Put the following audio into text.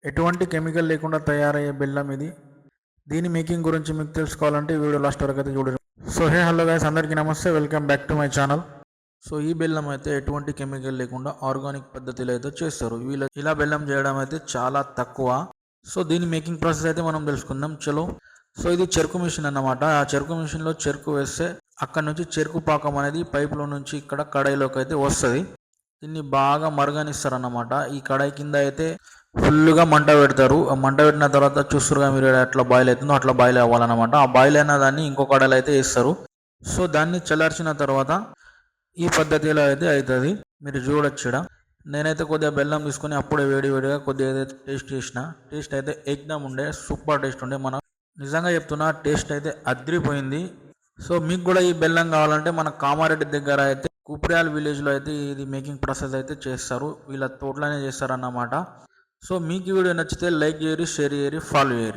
ఎటువంటి కెమికల్ లేకుండా తయారయ్యే బెల్లం ఇది. దీని మేకింగ్ గురించి మీకు తెలుసుకోవాలంటే ఈ వీడియో లాస్ట్ వరకు అయితే చూడండి. సో హలో గైస్, అందరికీ నమస్తే, welcome back to my channel. So ఈ బెల్లం అయితే ఎటువంటి కెమికల్ లేకుండా ఆర్గానిక్ పద్ధతిలో అయితే చేస్తారు. వీళ్ళు ఇలా బెల్లం చేయడం అయితే చాలా తక్కువ. సో దీని మేకింగ్ ప్రాసెస్ అయితే మనం తెలుసుకుందాం, చలో. సో ఇది చెరుకు మిషన్ అన్నమాట. ఆ చెరుకు మిషన్లో చెరుకు వేస్తే అక్కడ నుంచి చెరుకు పాకం అనేది పైపులో నుంచి ఇక్కడ కడాయిలోకి అయితే వస్తుంది. దీన్ని బాగా మరగనిస్తారు అన్నమాట. ఈ కడాయి కింద అయితే ఫుల్గా మంట పెడతారు. ఆ మంట పెట్టిన తర్వాత చూస్తురుగా మీరు ఎట్లా బాయిల్ అవుతుందో అట్లా బాయిల్ అవ్వాలన్నమాట. ఆ బాయిల్ అయిన దాన్ని ఇంకో కడాయిలో అయితే వేస్తారు. సో దాన్ని చల్లార్చిన తర్వాత ఈ పద్ధతిలో అయితే అవుతుంది. మీరు చూడొచ్చు. నేనైతే కొద్దిగా బెల్లం తీసుకొని అప్పుడే వేడిగా కొద్దిగా అయితే టేస్ట్ చేసిన. టేస్ట్ అయితే ఎక్దమ్ ఉండే, సూపర్ టేస్ట్ ఉండే. మనం నిజంగా చెప్తున్నా, టేస్ట్ అయితే అద్రిపోయింది. సో మీకు కూడా ఈ బెల్లం కావాలంటే మన కామారెడ్డి దగ్గర అయితే కుప్రియాల్ విలేజ్లో అయితే ఇది మేకింగ్ ప్రాసెస్ అయితే చేస్తారు. వీళ్ళ తోటలోనే చేస్తారు అన్నమాట. సో మీకు ఈ వీడియో నచ్చితే లైక్ చేయరు, షేర్ చేయరు, ఫాలో చేయరు.